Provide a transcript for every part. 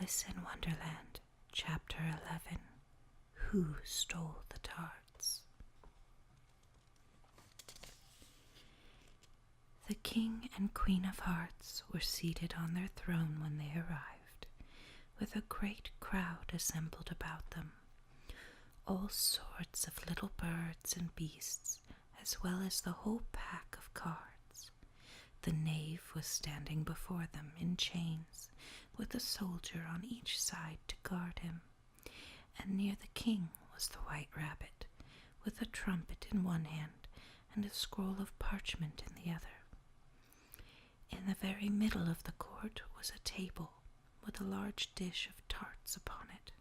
Alice in Wonderland, Chapter 11. Who Stole the Tarts? The King and Queen of Hearts were seated on their throne when they arrived, with a great crowd assembled about them, all sorts of little birds and beasts, as well as the whole pack of cards. The knave was standing before them in chains, with a soldier on each side to guard him, and near the king was the white rabbit, with a trumpet in one hand and a scroll of parchment in the other. In the very middle of the court was a table with a large dish of tarts upon it.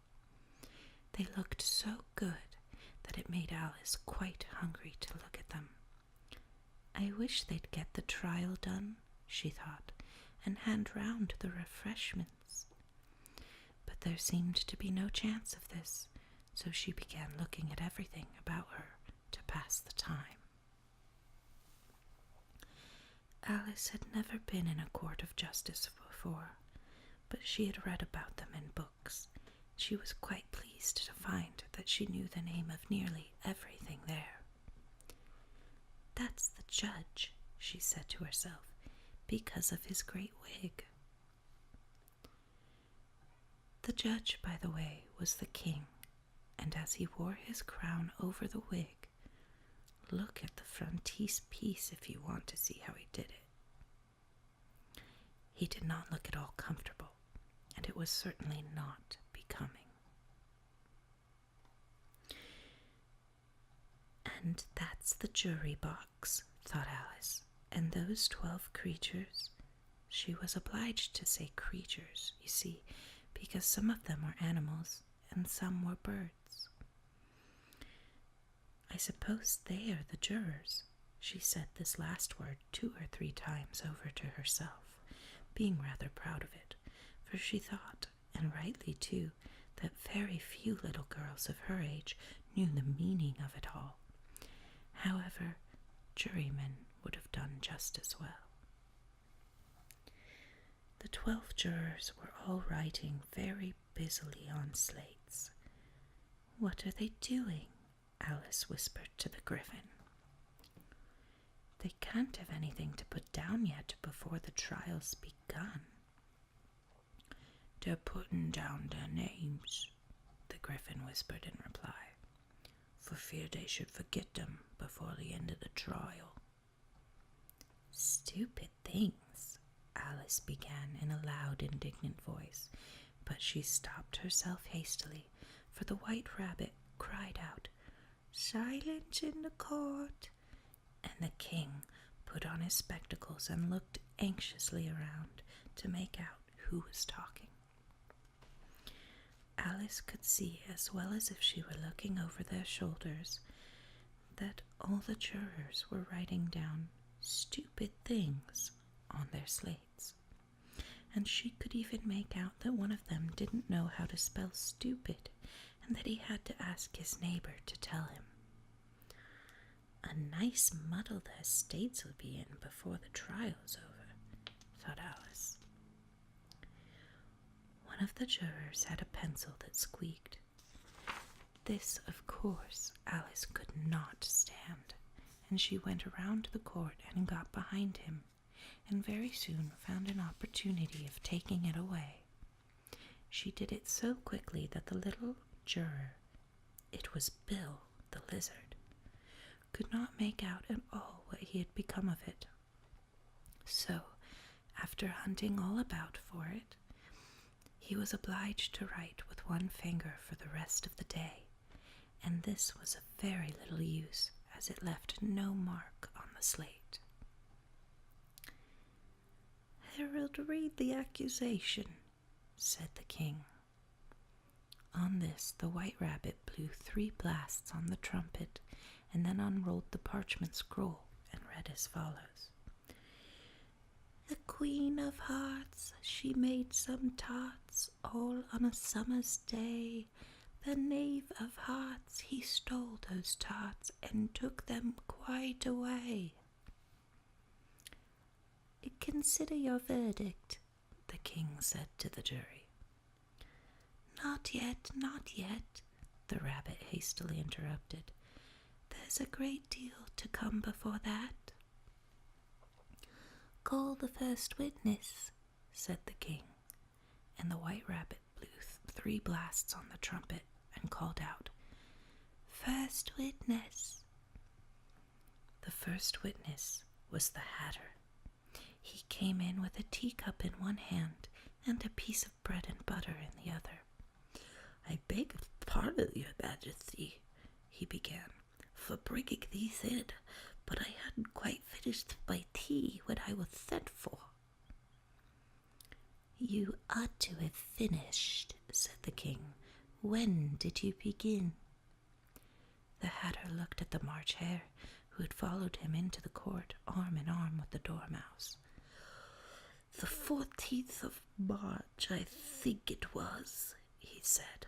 They looked so good that it made Alice quite hungry to look at them. I wish they'd get the trial done, she thought, and hand round the refreshments. But there seemed to be no chance of this, so she began looking at everything about her to pass the time. Alice had never been in a court of justice before, but she had read about them in books. She was quite pleased to find that she knew the name of nearly everything there. "That's the judge," she said to herself, "because of his great wig." The judge, by the way, was the king, and as he wore his crown over the wig, look at the frontispiece if you want to see how he did it. He did not look at all comfortable, and it was certainly not becoming. And that's the jury box, thought Alice, and those 12 creatures. She was obliged to say creatures, you see, because some of them were animals and some were birds. I suppose they are the jurors. She said this last word 2 or 3 times over to herself, being rather proud of it, for she thought, and rightly too, that very few little girls of her age knew the meaning of it all. However, jurymen would have done just as well. The 12 jurors were all writing very busily on slates. "What are they doing?" Alice whispered to the griffin. "They can't have anything to put down yet before the trial's begun." "They're putting down their names," the griffin whispered in reply, "for fear they should forget them before the end of the trial." "Stupid things," Alice began in a loud, indignant voice, but she stopped herself hastily, for the white rabbit cried out, "Silence in the court," and the king put on his spectacles and looked anxiously around to make out who was talking. Alice could see, as well as if she were looking over their shoulders, that all the jurors were writing down stupid things on their slates, and she could even make out that one of them didn't know how to spell stupid, and that he had to ask his neighbor to tell him. "A nice muddle their states will be in before the trial's over," thought Alice. One of the jurors had a pencil that squeaked. This, of course, Alice could not stand, and she went around the court and got behind him, and very soon found an opportunity of taking it away. She did it so quickly that the little juror, it was Bill the lizard, could not make out at all what he had become of it. So, after hunting all about for it, he was obliged to write with one finger for the rest of the day, and this was of very little use, as it left no mark on the slate. "Herald, read the accusation," said the king. On this, the white rabbit blew 3 blasts on the trumpet, and then unrolled the parchment scroll and read as follows. "The Queen of Hearts, she made some tarts all on a summer's day. The Knave of Hearts, he stole those tarts and took them quite away." "Consider your verdict," the king said to the jury. Not yet, not yet, the rabbit hastily interrupted. There's a great deal to come before that. Call the first witness, said the king, and the white rabbit blew 3 blasts on the trumpet and called out, First witness. The first witness was the Hatter. He came in with a teacup in one hand and a piece of bread and butter in the other. I beg pardon, your majesty, he began, for bringing these in, but I hadn't quite finished my tea when I was sent for. You ought to have finished, said the king. When did you begin? The Hatter looked at the March Hare, who had followed him into the court, arm in arm with the Dormouse. The 14th of March, I think it was, he said.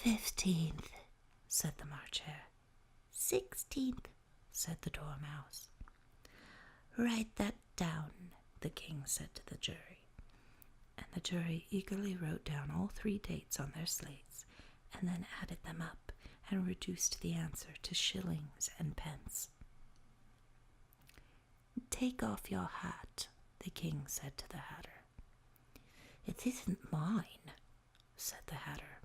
15th, said the March Hare. 16th, said the Dormouse. Write that down, the king said to the jury. And the jury eagerly wrote down all 3 dates on their slates, and then added them up and reduced the answer to shillings and pence. Take off your hat, the king said to the Hatter. It isn't mine, said the Hatter.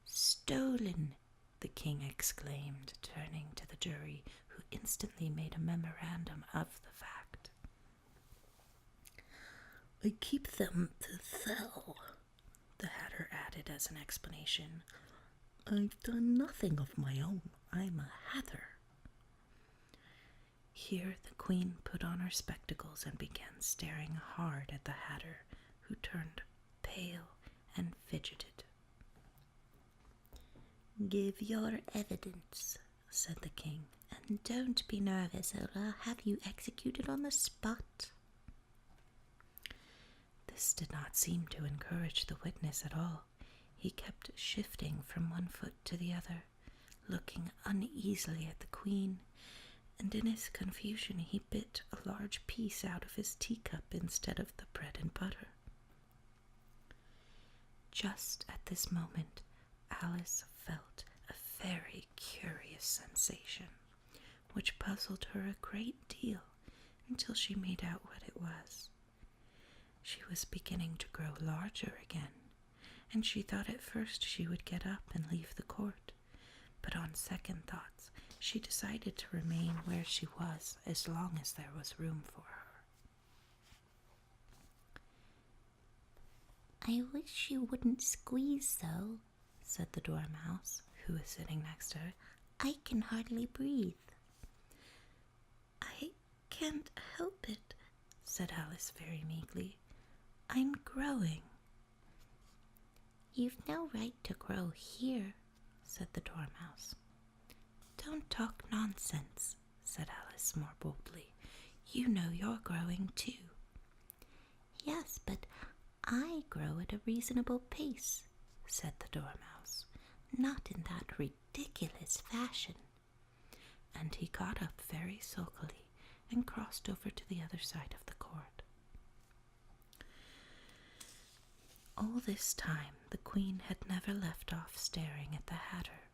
Stolen, the king exclaimed, turning to the jury, who instantly made a memorandum of the fact. I keep them to sell, the Hatter added as an explanation. I've done nothing of my own. I'm a Hatter. Here the queen put on her spectacles and began staring hard at the Hatter, who turned pale and fidgeted. Give your evidence, said the king, and don't be nervous, or I'll have you executed on the spot. This did not seem to encourage the witness at all. He kept shifting from one foot to the other, looking uneasily at the queen, and in his confusion he bit a large piece out of his teacup instead of the bread and butter. Just at this moment, Alice felt a very curious sensation, which puzzled her a great deal until she made out what it was. She was beginning to grow larger again, and she thought at first she would get up and leave the court, but on second thoughts she decided to remain where she was as long as there was room for her. I wish you wouldn't squeeze so, said the Dormouse, who was sitting next to her. I can hardly breathe. I can't help it, said Alice very meekly. I'm growing. You've no right to grow here, said the Dormouse. Don't talk nonsense, said Alice more boldly. You know you're growing too. Yes, but I grow at a reasonable pace, said the Dormouse, not in that ridiculous fashion. And he got up very sulkily and crossed over to the other side of the court. All this time the queen had never left off staring at the Hatter,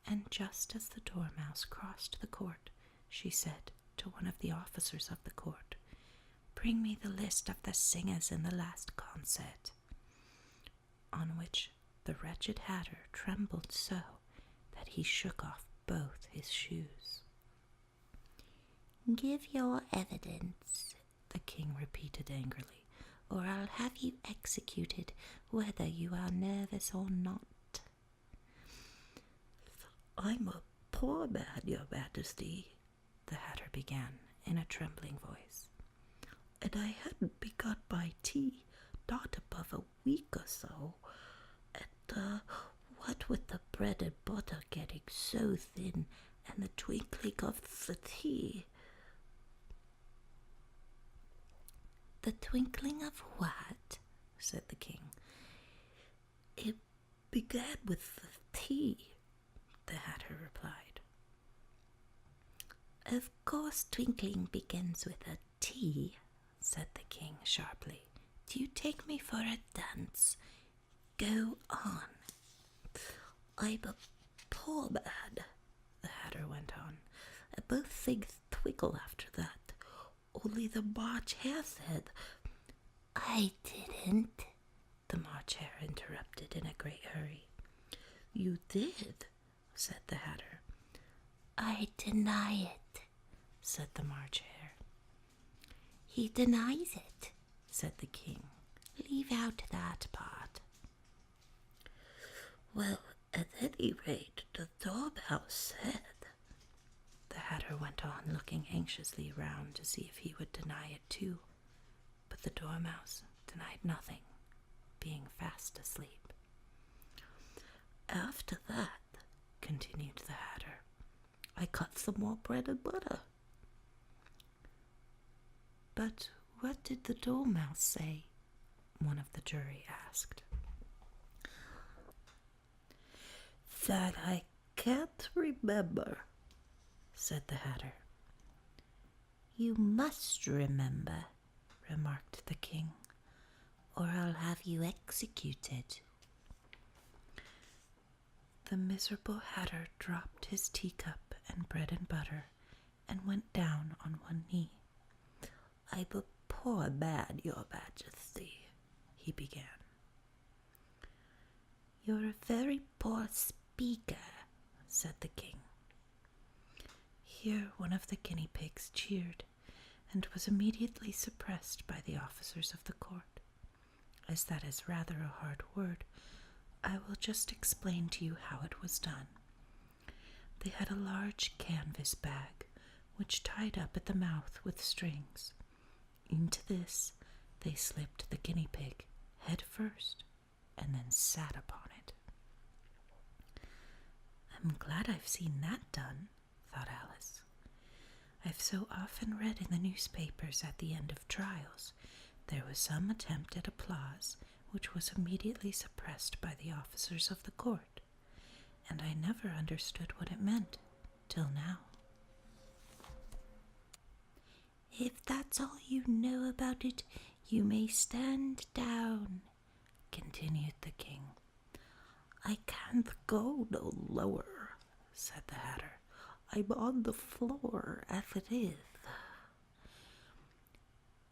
and just as the Dormouse crossed the court, she said to one of the officers of the court, Bring me the list of the singers in the last concert. On which the wretched Hatter trembled so that he shook off both his shoes. Give your evidence, the king repeated angrily, or I'll have you executed whether you are nervous or not. I'm a poor man, your majesty, the Hatter began in a trembling voice, and I hadn't begun my tea not above a week or so, and what with the bread and butter getting so thin and the twinkling of the tea. The twinkling of what? Said the king. It began with the tea, the Hatter replied. Of course twinkling begins with a T, said the king sharply. Do you take me for a dunce? Go on. I'm a poor man, the Hatter went on. Both things twiggle after that. Only the March Hare said. I didn't, the March Hare interrupted in a great hurry. You did, said the Hatter. I deny it, said the March Hare. He denies it, said the king. Leave out that part. Well, at any rate, the Dormouse said. The Hatter went on, looking anxiously round to see if he would deny it too. But the Dormouse denied nothing, being fast asleep. After that, continued the Hatter, I cut some more bread and butter. But what did the Dormouse say? One of the jury asked. That I can't remember, said the Hatter. You must remember, remarked the king, or I'll have you executed. The miserable Hatter dropped his teacup and bread and butter and went down on one knee. I'm a poor man, your majesty, he began. You're a very poor speaker, said the king. Here one of the guinea pigs cheered, and was immediately suppressed by the officers of the court. As that is rather a hard word, I will just explain to you how it was done. They had a large canvas bag, which tied up at the mouth with strings. Into this they slipped the guinea pig head first, and then sat upon it. I'm glad I've seen that done, thought Alice. I've so often read in the newspapers at the end of trials there was some attempt at applause which was immediately suppressed by the officers of the court, and I never understood what it meant till now. If that's all you know about it, you may stand down, continued the king. I can't go no lower, said the Hatter. I'm on the floor as it is.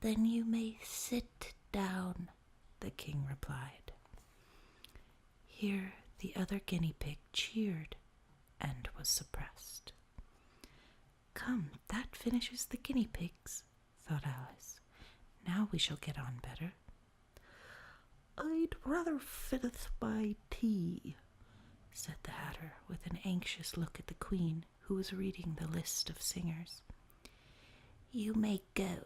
Then you may sit down, the king replied. Here the other guinea pig cheered and was suppressed. Come, that finishes the guinea pigs, thought Alice. Now we shall get on better. I'd rather finish my tea, said the Hatter with an anxious look at the queen, who was reading the list of singers. You may go,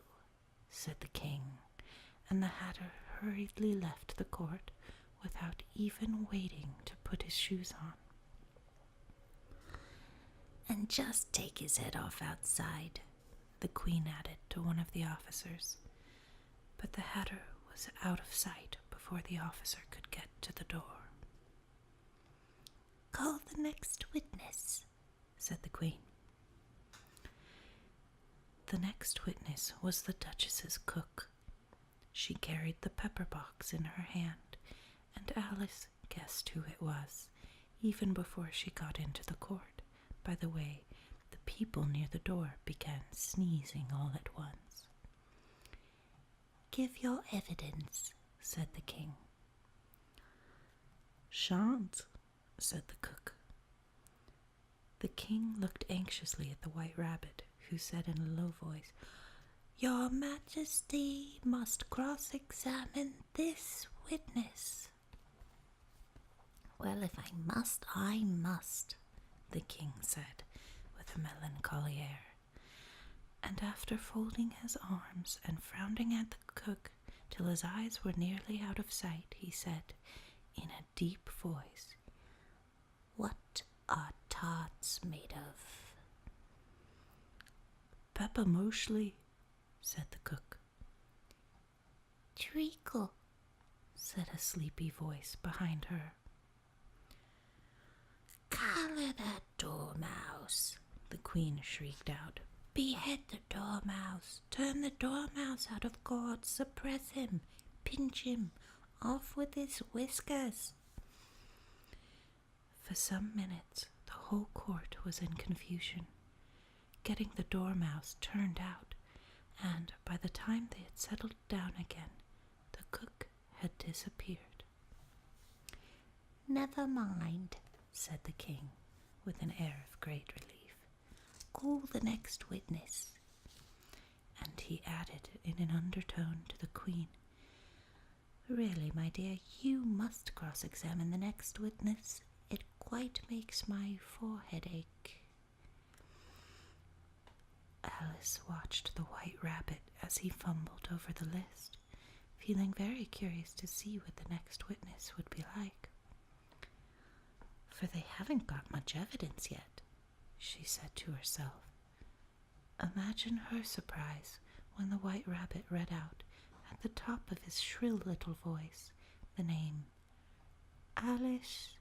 said the king, and the Hatter hurriedly left the court without even waiting to put his shoes on. And just take his head off outside, the queen added to one of the officers. But the Hatter was out of sight before the officer could get to the door. Call the next witness, said the queen. The next witness was the Duchess's cook. She carried the pepper box in her hand, and Alice guessed who it was, even before she got into the court, by the way the people near the door began sneezing all at once. Give your evidence, said the king. Shan't, said the cook. The king looked anxiously at the White Rabbit, who said in a low voice, Your Majesty must cross-examine this witness. Well, if I must, the king said, with a melancholy air. And after folding his arms and frowning at the cook till his eyes were nearly out of sight, he said, in a deep voice, What are tarts made of? Pepper mostly, said the cook. Treacle, said a sleepy voice behind her. Collar that dormouse, the queen shrieked out. Behead the dormouse, turn the dormouse out of court, suppress him, pinch him, Off with his whiskers. For some minutes, the whole court was in confusion, getting the dormouse turned out, and by the time they had settled down again, the cook had disappeared. "Never mind," said the king, with an air of great relief. "Call the next witness." And he added in an undertone to the queen, "Really, my dear, you must cross-examine the next witness. It quite makes my forehead ache." Alice watched the White Rabbit as he fumbled over the list, feeling very curious to see what the next witness would be like. "For they haven't got much evidence yet," she said to herself. Imagine her surprise when the White Rabbit read out, at the top of his shrill little voice, the name Alice